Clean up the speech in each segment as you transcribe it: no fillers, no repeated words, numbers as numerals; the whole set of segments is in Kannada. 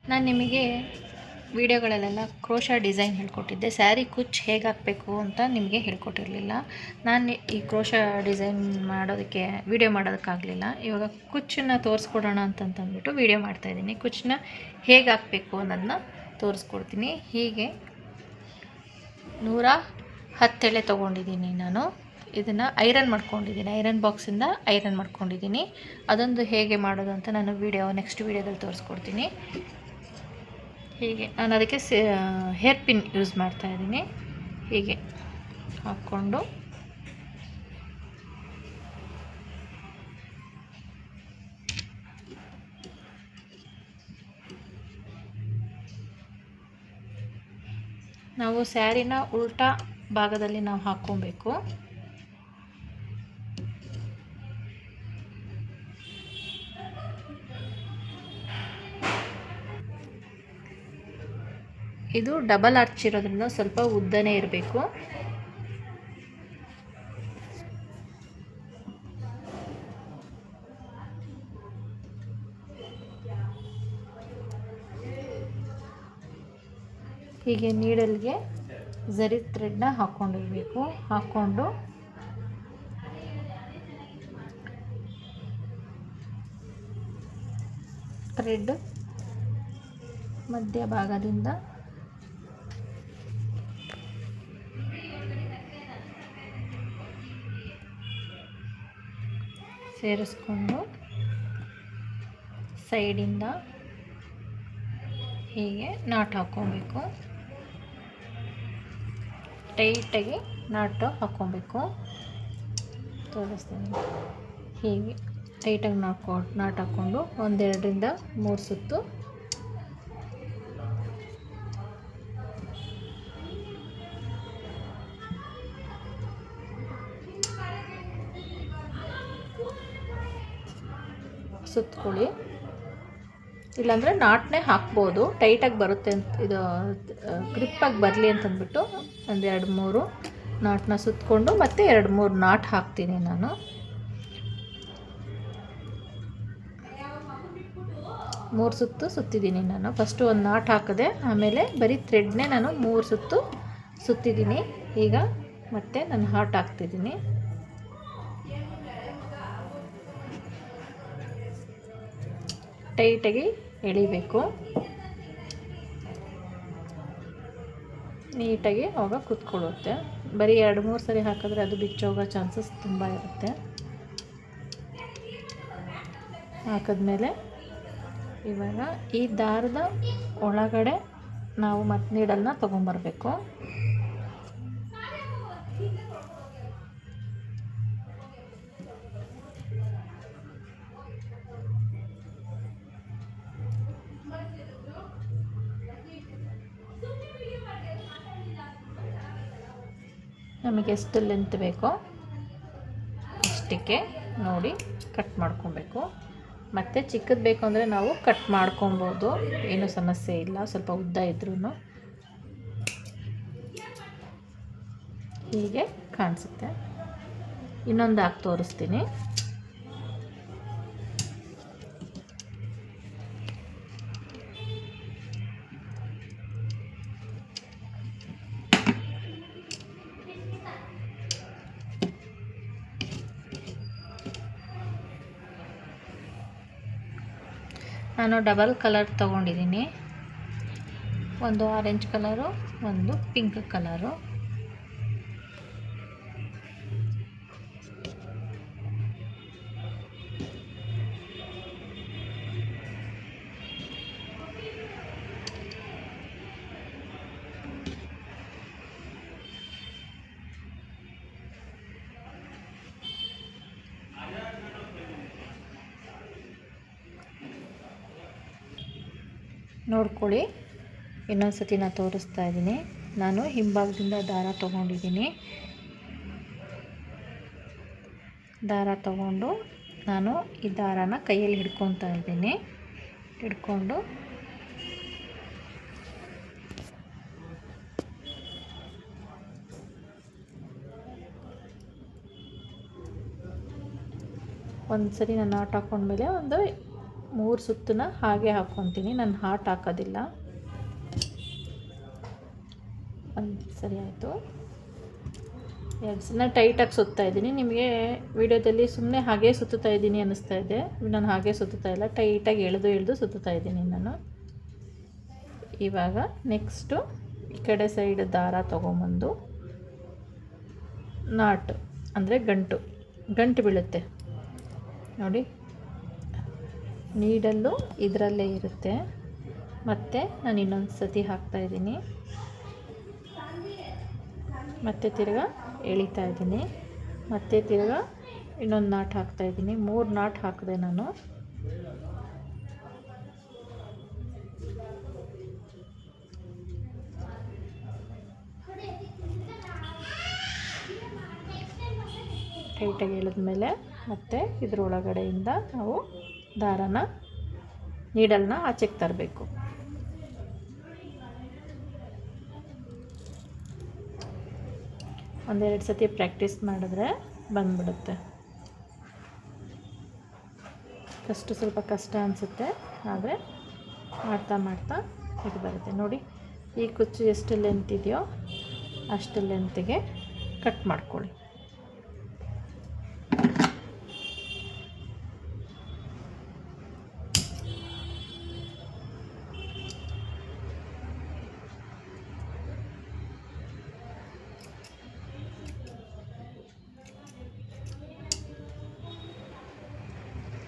ನಾನು ನಿಮಗೆ ವಿಡಿಯೋಗಳಲ್ಲೆಲ್ಲ ಕ್ರೋಶಾ ಡಿಸೈನ್ ಹೇಳ್ಕೊಟ್ಟಿದ್ದೆ. ಸ್ಯಾರಿ ಕುಚ್ಚು ಹೇಗೆ ಹಾಕಬೇಕು ಅಂತ ನಿಮಗೆ ಹೇಳ್ಕೊಟ್ಟಿರಲಿಲ್ಲ. ನಾನು ಈ ಕ್ರೋಶಾ ಡಿಸೈನ್ ಮಾಡೋದಕ್ಕೆ ವಿಡಿಯೋ ಮಾಡೋದಕ್ಕಾಗಲಿಲ್ಲ. ಇವಾಗ ಕುಚ್ಚನ್ನು ತೋರಿಸ್ಕೊಡೋಣ ಅಂತಂದ್ಬಿಟ್ಟು ವಿಡಿಯೋ ಮಾಡ್ತಾಯಿದ್ದೀನಿ. ಕುಚ್ಚನ್ನ ಹೇಗೆ ಹಾಕಬೇಕು ಅನ್ನೋದನ್ನ ತೋರಿಸ್ಕೊಡ್ತೀನಿ. ಹೀಗೆ 110 ಎಳೆ ತೊಗೊಂಡಿದ್ದೀನಿ ನಾನು. ಇದನ್ನು ಐರನ್ ಮಾಡ್ಕೊಂಡಿದ್ದೀನಿ. ಐರನ್ ಬಾಕ್ಸಿಂದ ಐರನ್ ಮಾಡ್ಕೊಂಡಿದ್ದೀನಿ. ಅದೊಂದು ಹೇಗೆ ಮಾಡೋದು ಅಂತ ನಾನು ನೆಕ್ಸ್ಟ್ ವೀಡಿಯೋದಲ್ಲಿ ತೋರಿಸ್ಕೊಡ್ತೀನಿ. ಹೀಗೆ ನಾನು ಅದಕ್ಕೆ ಹೇರ್ ಪಿನ್ ಯೂಸ್ ಮಾಡ್ತಾಯಿದ್ದೀನಿ. ಹೀಗೆ ಹಾಕ್ಕೊಂಡು ನಾವು ಸ್ಯಾರಿನ ಉಲ್ಟಾ ಭಾಗದಲ್ಲಿ ನಾವು ಹಾಕ್ಕೊಬೇಕು. ಇದು ಡಬಲ್ ಆರ್ಚ್ ಇರೋದ್ರಿಂದ ಸ್ವಲ್ಪ ಉದ್ದನೇ ಇರಬೇಕು. ಹೀಗೆ ನೀಡಲ್ಗೆ ಝರಿ ಥ್ರೆಡ್ನ ಹಾಕ್ಕೊಂಡಿರಬೇಕು. ಹಾಕ್ಕೊಂಡು ಥ್ರೆಡ್ ಮಧ್ಯಭಾಗದಿಂದ ಸೇರಿಸ್ಕೊಂಡು ಸೈಡಿಂದ ಹೀಗೆ ನಾಟ್ ಹಾಕ್ಕೊಬೇಕು. ಟೈಟಾಗಿ ನಾಟ್ ತೋರಿಸ್ತೀನಿ. ಹೀಗೆ ಟೈಟಾಗಿ ನಾಟ್ ಹಾಕ್ಕೊಂಡು 1-2 ರಿಂದ 3 ಸುತ್ತು ಸುತ್ಕೊಳ್ಳಿ. ಇಲ್ಲಾಂದರೆ ನಾಟ್ನೇ ಹಾಕ್ಬೋದು, ಟೈಟಾಗಿ ಬರುತ್ತೆ ಅಂತ, ಇದು ಗ್ರಿಪ್ಪಾಗಿ ಬರಲಿ ಅಂತಂದ್ಬಿಟ್ಟು 1-2-3 ನಾಟನ್ನ ಸುತ್ತಕೊಂಡು ಮತ್ತೆ 2-3 ನಾಟ್ ಹಾಕ್ತೀನಿ ನಾನು. 3 ಸುತ್ತು ಸುತ್ತಿದ್ದೀನಿ ನಾನು. ಫಸ್ಟು ಒಂದು ನಾಟ್ ಹಾಕಿದೆ, ಆಮೇಲೆ ಬರೀ ಥ್ರೆಡ್ನೇ ನಾನು 3 ಸುತ್ತು ಸುತ್ತಿದ್ದೀನಿ. ಈಗ ಮತ್ತೆ ನಾನು ಹಾಟ್ ಹಾಕ್ತಿದ್ದೀನಿ. ಟೈಟಾಗಿ ಎಳಿಬೇಕು, ನೀಟಾಗಿ ಆವಾಗ ಕೂತ್ಕೊಳ್ಳುತ್ತೆ. ಬರೀ 2-3 ಸರಿ ಹಾಕಿದ್ರೆ ಅದು ಬಿಚ್ಚೋಗೋ ಚಾನ್ಸಸ್ ತುಂಬ ಇರುತ್ತೆ. ಹಾಕಿದ್ಮೇಲೆ ಇವಾಗ ಈ ದಾರದ ಒಳಗಡೆ ನಾವು ಮತ್ತೆ ನೀಡಲ್ನ ತೊಗೊಂಬರ್ಬೇಕು. ನಮಗೆ ಎಷ್ಟು ಲೆಂತ್ ಬೇಕೋ ಅಷ್ಟಕ್ಕೆ ನೋಡಿ ಕಟ್ ಮಾಡ್ಕೊಬೇಕು. ಮತ್ತು ಚಿಕ್ಕದು ಬೇಕು ಅಂದರೆ ನಾವು ಕಟ್ ಮಾಡ್ಕೊಬೋದು, ಏನೂ ಸಮಸ್ಯೆ ಇಲ್ಲ. ಸ್ವಲ್ಪ ಉದ್ದ ಇದ್ರೂ ಹೀಗೆ ಕಾಣಿಸುತ್ತೆ. ಇನ್ನೊಂದು ಹಾಕಿ ತೋರಿಸ್ತೀನಿ. ನಾನು ಡಬಲ್ ಕಲರ್ ತೊಗೊಂಡಿದ್ದೀನಿ. ಒಂದು ಆರೆಂಜ್ ಕಲರು, ಒಂದು ಪಿಂಕ್ ಕಲರು. ನೋಡ್ಕೊಳ್ಳಿ, ಇನ್ನೊಂದು ಸತಿ ನಾನು ತೋರಿಸ್ತಾ ಇದ್ದೀನಿ. ನಾನು ಹಿಂಭಾಗದಿಂದ ದಾರ ತೊಗೊಂಡಿದ್ದೀನಿ. ದಾರ ತೊಗೊಂಡು ನಾನು ಈ ದಾರಾನ ಕೈಯಲ್ಲಿ ಹಿಡ್ಕೊತಾ ಇದ್ದೀನಿ. ಹಿಡ್ಕೊಂಡು ಒಂದು ಸರಿ ನಾನು ನಾಟ್ ಹಾಕ್ಕೊಂಡ್ಮೇಲೆ ಒಂದು 3 ಸುತ್ತನ್ನ ಹಾಗೆ ಹಾಕ್ಕೊತೀನಿ, ನಾನು ಹಾರ್ಟ್ ಹಾಕೋದಿಲ್ಲ. ಸರಿ ಆಯಿತು. 2 ಸಲ ಟೈಟಾಗಿ ಸುತ್ತಾ ಇದ್ದೀನಿ. ನಿಮಗೆ ವಿಡಿಯೋದಲ್ಲಿ ಸುಮ್ಮನೆ ಹಾಗೆ ಸುತ್ತುತ್ತಾ ಇದ್ದೀನಿ ಅನ್ನಿಸ್ತಾ ಇದೆ, ನಾನು ಹಾಗೆ ಸುತ್ತುತ್ತಾ ಇಲ್ಲ, ಟೈಟಾಗಿ ಎಳೆದು ಸುತ್ತುತ್ತಾ ಇದ್ದೀನಿ ನಾನು. ಇವಾಗ ನೆಕ್ಸ್ಟು ಈ ಕಡೆ ಸೈಡ್ ದಾರ ತೊಗೊಂಬಂದು ನಾಟ್ ಅಂದರೆ ಗಂಟು ಬೀಳುತ್ತೆ ನೋಡಿ, ನೀಡಲ್ಲು ಇದರಲ್ಲೇ ಇರುತ್ತೆ. ಮತ್ತು ನಾನು ಇನ್ನೊಂದು ಸತಿ ಹಾಕ್ತಾಯಿದ್ದೀನಿ, ಮತ್ತು ತಿರ್ಗಾ ಎಳಿತಾ ಇದ್ದೀನಿ, ಮತ್ತು ತಿರ್ಗಾ ಇನ್ನೊಂದು ನಾಟ್ ಹಾಕ್ತಾಯಿದ್ದೀನಿ. 3 ನಾಟ್ ಹಾಕಿದೆ ನಾನು. ಟೈಟಾಗಿ ಎಳೆದ್ಮೇಲೆ ಮತ್ತೆ ಇದ್ರೊಳಗಡೆಯಿಂದ ನಾವು ದಾರನ ನೀಡಲ್ನ ಆಚೆಗೆ ತರಬೇಕು. ಒಂದೆರಡು ಸತಿ ಪ್ರಾಕ್ಟೀಸ್ ಮಾಡಿದ್ರೆ ಬಂದ್ಬಿಡುತ್ತೆ. ಫಸ್ಟು ಸ್ವಲ್ಪ ಕಷ್ಟ ಅನಿಸುತ್ತೆ, ಆದರೆ ಮಾಡ್ತಾ ಇದು ಬರುತ್ತೆ ನೋಡಿ. ಈ ಕುಚ್ಚು ಎಷ್ಟು ಲೆಂತ್ ಇದೆಯೋ ಅಷ್ಟು ಲೆಂತಿಗೆ ಕಟ್ ಮಾಡ್ಕೊಳ್ಳಿ.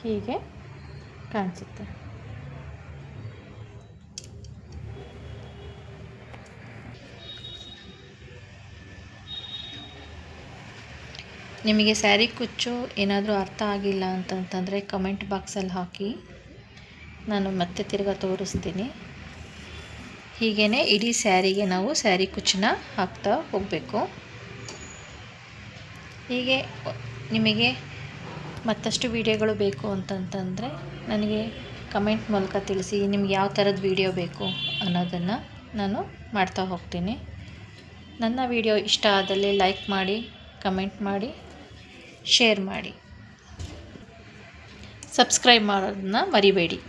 ಹೀಗೆ ಕಾಣಿಸುತ್ತೆ. ನಿಮಗೆ ಸ್ಯಾರಿ ಕುಚ್ಚು ಏನಾದರೂ ಅರ್ಥ ಆಗಿಲ್ಲ ಅಂತಂತಂದರೆ ಕಮೆಂಟ್ ಬಾಕ್ಸಲ್ಲಿ ಹಾಕಿ, ನಾನು ಮತ್ತೆ ತಿರ್ಗಾ ತೋರಿಸ್ತೀನಿ. ಹೀಗೇ ಇಡೀ ಸ್ಯಾರಿಗೆ ನಾವು ಸ್ಯಾರಿ ಕುಚ್ಚನ್ನ ಹಾಕ್ತಾ ಹೋಗಬೇಕು. ಹೀಗೆ ನಿಮಗೆ ಮತ್ತಷ್ಟು ವೀಡಿಯೋಗಳು ಬೇಕು ಅಂತಂತಂದರೆ ನನಗೆ ಕಮೆಂಟ್ ಮೂಲಕ ತಿಳಿಸಿ, ನಿಮ್ಗೆ ಯಾವ ಥರದ ವೀಡಿಯೋ ಬೇಕು ಅನ್ನೋದನ್ನು ನಾನು ಮಾಡ್ತಾ ಹೋಗ್ತೀನಿ. ನನ್ನ ವೀಡಿಯೋ ಇಷ್ಟ ಆದಲ್ಲಿ ಲೈಕ್ ಮಾಡಿ, ಕಮೆಂಟ್ ಮಾಡಿ, ಶೇರ್ ಮಾಡಿ, ಸಬ್ಸ್ಕ್ರೈಬ್ ಮಾಡೋದನ್ನ ಮರಿಬೇಡಿ.